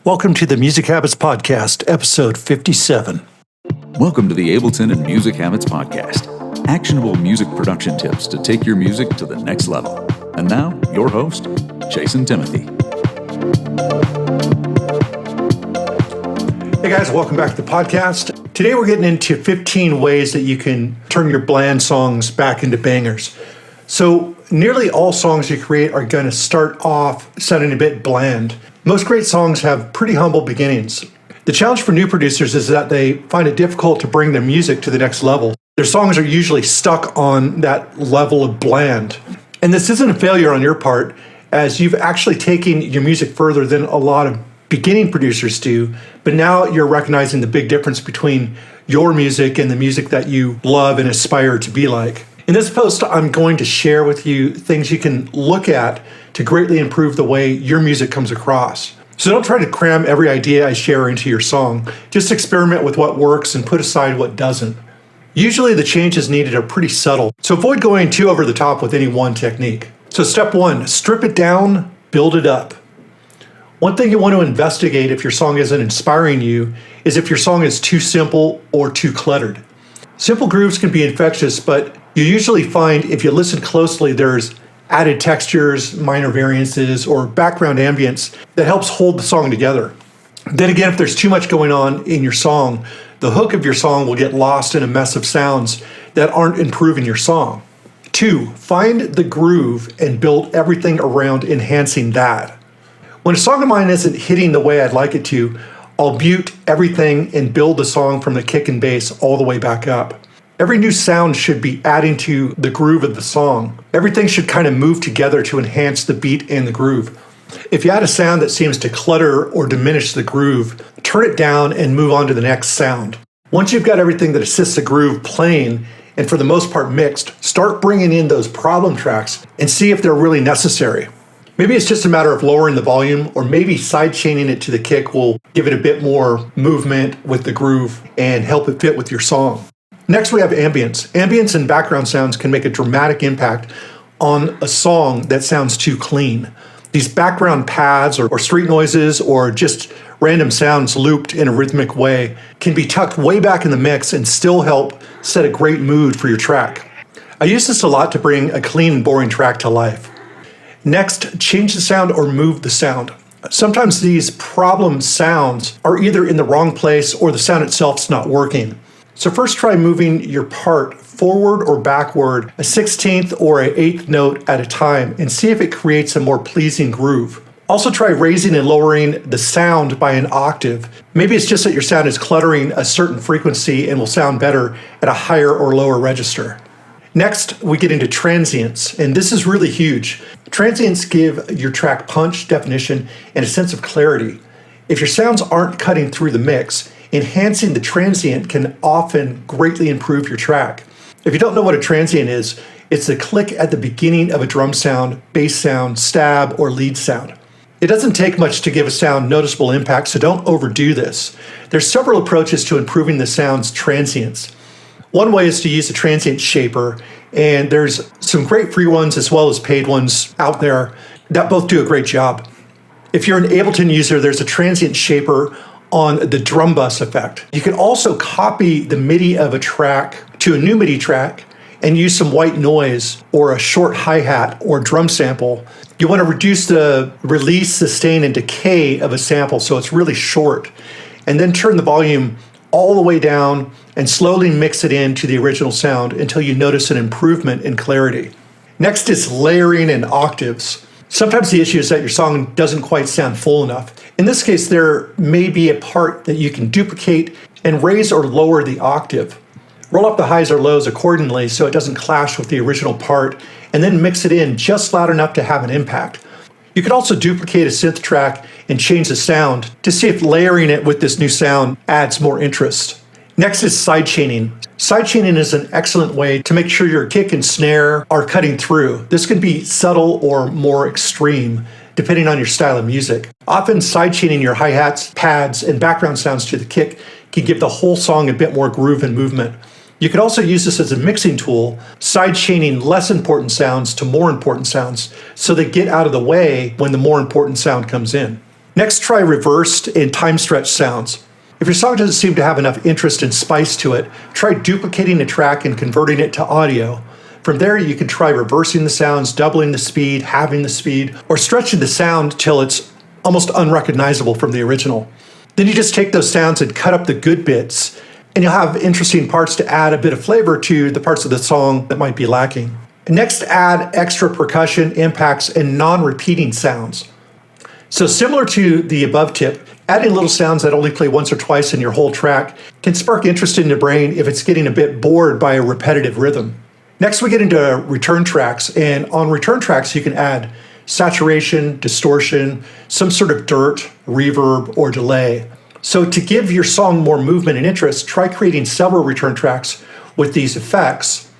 Welcome to the Music Habits Podcast, episode 57. Welcome to the Ableton and Music Habits Podcast. Actionable music production tips to take your music to the next level. And now, your host, Jason Timothy. Hey guys, welcome back to the podcast. Today we're getting into 15 ways that you can turn your bland songs back into bangers. So nearly all songs you create are going to start off sounding a bit bland. Most great songs have pretty humble beginnings. The challenge for new producers is that they find it difficult to bring their music to the next level. Their songs are usually stuck on that level of bland. And this isn't a failure on your part, as you've actually taken your music further than a lot of beginning producers do, but now you're recognizing the big difference between your music and the music that you love and aspire to be like. In this post, I'm going to share with you things you can look at to greatly improve the way your music comes across. So don't try to cram every idea I share into your song. Just experiment with what works and put aside what doesn't. Usually the changes needed are pretty subtle, so avoid going too over the top with any one technique. So step one, strip it down, build it up. One thing you want to investigate if your song isn't inspiring you is if your song is too simple or too cluttered. Simple grooves can be infectious, but you usually find if you listen closely, there's added textures, minor variances, or background ambience that helps hold the song together. Then again, if there's too much going on in your song, the hook of your song will get lost in a mess of sounds that aren't improving your song. 2, find the groove and build everything around enhancing that. When a song of mine isn't hitting the way I'd like it to, I'll mute everything and build the song from the kick and bass all the way back up. Every new sound should be adding to the groove of the song. Everything should kind of move together to enhance the beat and the groove. If you add a sound that seems to clutter or diminish the groove, turn it down and move on to the next sound. Once you've got everything that assists the groove playing, and for the most part mixed, start bringing in those problem tracks and see if they're really necessary. Maybe it's just a matter of lowering the volume, or maybe side-chaining it to the kick will give it a bit more movement with the groove and help it fit with your song. Next, we have ambience. Ambience and background sounds can make a dramatic impact on a song that sounds too clean. These background pads or street noises or just random sounds looped in a rhythmic way can be tucked way back in the mix and still help set a great mood for your track. I use this a lot to bring a clean and boring track to life. Next, change the sound or move the sound. Sometimes these problem sounds are either in the wrong place or the sound itself's not working. So first try moving your part forward or backward a 16th or an 8th note at a time and see if it creates a more pleasing groove. Also try raising and lowering the sound by an octave. Maybe it's just that your sound is cluttering a certain frequency and will sound better at a higher or lower register. Next, we get into transients, and this is really huge. Transients give your track punch, definition, and a sense of clarity. If your sounds aren't cutting through the mix, enhancing the transient can often greatly improve your track. If you don't know what a transient is, it's a click at the beginning of a drum sound, bass sound, stab, or lead sound. It doesn't take much to give a sound noticeable impact, so don't overdo this. There's several approaches to improving the sound's transients. One way is to use a transient shaper, and there's some great free ones as well as paid ones out there that both do a great job. If you're an Ableton user, there's a transient shaper on the drum bus effect. You can also copy the MIDI of a track to a new MIDI track and use some white noise or a short hi-hat or drum sample. You want to reduce the release, sustain, and decay of a sample so it's really short, and then turn the volume all the way down and slowly mix it into the original sound until you notice an improvement in clarity. Next is layering and octaves. Sometimes the issue is that your song doesn't quite sound full enough. In this case, there may be a part that you can duplicate and raise or lower the octave. Roll up the highs or lows accordingly so it doesn't clash with the original part, and then mix it in just loud enough to have an impact. You could also duplicate a synth track and change the sound to see if layering it with this new sound adds more interest. Next is sidechaining. Sidechaining is an excellent way to make sure your kick and snare are cutting through. This can be subtle or more extreme, depending on your style of music. Often sidechaining your hi-hats, pads, and background sounds to the kick can give the whole song a bit more groove and movement. You could also use this as a mixing tool, sidechaining less important sounds to more important sounds so they get out of the way when the more important sound comes in. Next, try reversed and time stretch sounds. If your song doesn't seem to have enough interest and spice to it, try duplicating the track and converting it to audio. From there, you can try reversing the sounds, doubling the speed, halving the speed, or stretching the sound till it's almost unrecognizable from the original. Then you just take those sounds and cut up the good bits, and you'll have interesting parts to add a bit of flavor to the parts of the song that might be lacking. Next, add extra percussion, impacts, and non-repeating sounds. So similar to the above tip, adding little sounds that only play once or twice in your whole track can spark interest in the brain if it's getting a bit bored by a repetitive rhythm. Next, we get into return tracks, and on return tracks, you can add saturation, distortion, some sort of dirt, reverb, or delay. So to give your song more movement and interest, try creating several return tracks with these effects,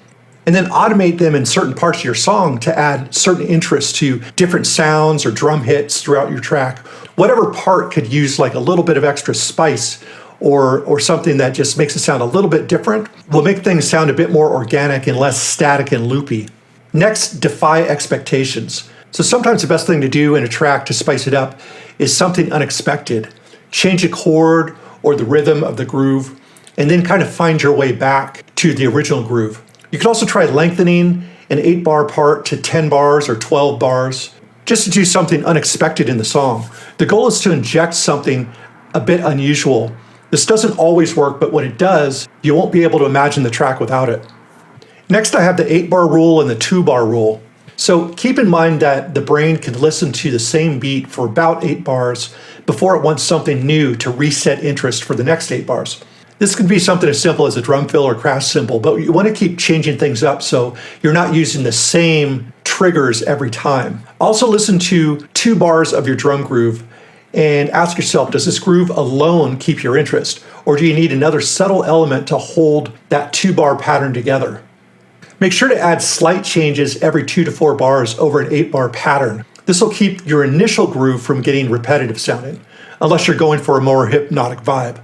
and then automate them in certain parts of your song to add certain interest to different sounds or drum hits throughout your track. Whatever part could use like a little bit of extra spice or something that just makes it sound a little bit different will make things sound a bit more organic and less static and loopy. Next, defy expectations. So sometimes the best thing to do in a track to spice it up is something unexpected. Change a chord or the rhythm of the groove, and then kind of find your way back to the original groove. You can also try lengthening an 8-bar part to 10 bars or 12 bars, just to do something unexpected in the song. The goal is to inject something a bit unusual. This doesn't always work, but when it does, you won't be able to imagine the track without it. Next, I have the 8-bar rule and the 2-bar rule. So keep in mind that the brain can listen to the same beat for about 8 bars before it wants something new to reset interest for the next 8 bars. This could be something as simple as a drum fill or crash cymbal, but you want to keep changing things up so you're not using the same triggers every time. Also listen to 2 bars of your drum groove and ask yourself, does this groove alone keep your interest? Or do you need another subtle element to hold that 2-bar pattern together? Make sure to add slight changes every 2 to 4 bars over an 8-bar pattern. This will keep your initial groove from getting repetitive sounding, unless you're going for a more hypnotic vibe.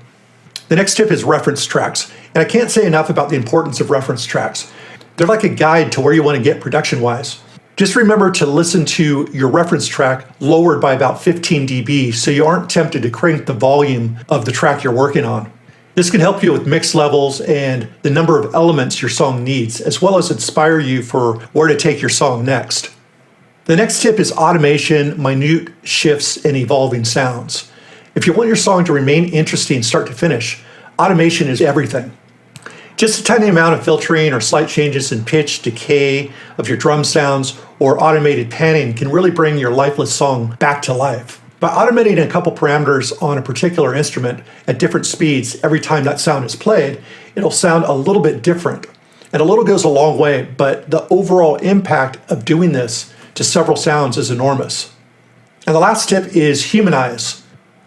The next tip is reference tracks, and I can't say enough about the importance of reference tracks. They're like a guide to where you want to get production-wise. Just remember to listen to your reference track lowered by about 15 dB so you aren't tempted to crank the volume of the track you're working on. This can help you with mix levels and the number of elements your song needs, as well as inspire you for where to take your song next. The next tip is automation, minute shifts, and evolving sounds. If you want your song to remain interesting start to finish, automation is everything. Just a tiny amount of filtering or slight changes in pitch, decay of your drum sounds, or automated panning can really bring your lifeless song back to life. By automating a couple parameters on a particular instrument at different speeds every time that sound is played, it'll sound a little bit different. And a little goes a long way, but the overall impact of doing this to several sounds is enormous. And the last tip is humanize.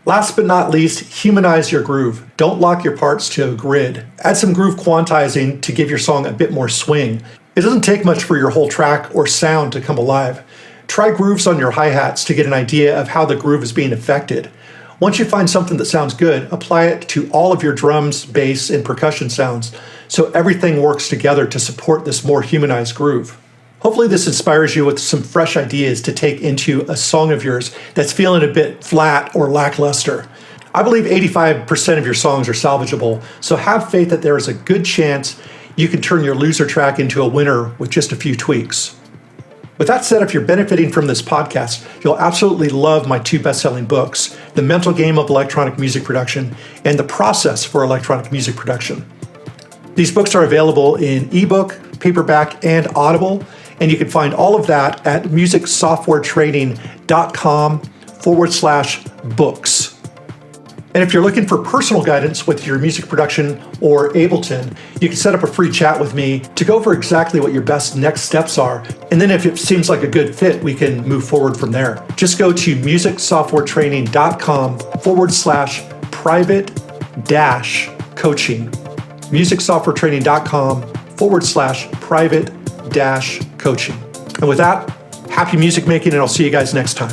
Last but not least, humanize your groove. Don't lock your parts to a grid. Add some groove quantizing to give your song a bit more swing. It doesn't take much for your whole track or sound to come alive. Try grooves on your hi-hats to get an idea of how the groove is being affected. Once you find something that sounds good, apply it to all of your drums, bass, and percussion sounds so everything works together to support this more humanized groove. Hopefully this inspires you with some fresh ideas to take into a song of yours that's feeling a bit flat or lackluster. I believe 85% of your songs are salvageable, so have faith that there is a good chance you can turn your loser track into a winner with just a few tweaks. With that said, if you're benefiting from this podcast, you'll absolutely love my 2 best-selling books, The Mental Game of Electronic Music Production and The Process for Electronic Music Production. These books are available in ebook, paperback, and Audible, and you can find all of that at musicsoftwaretraining.com/books. And if you're looking for personal guidance with your music production or Ableton, you can set up a free chat with me to go over exactly what your best next steps are. And then if it seems like a good fit, we can move forward from there. Just go to musicsoftwaretraining.com/private-coaching. musicsoftwaretraining.com/private-coaching. And with that, happy music making, and I'll see you guys next time.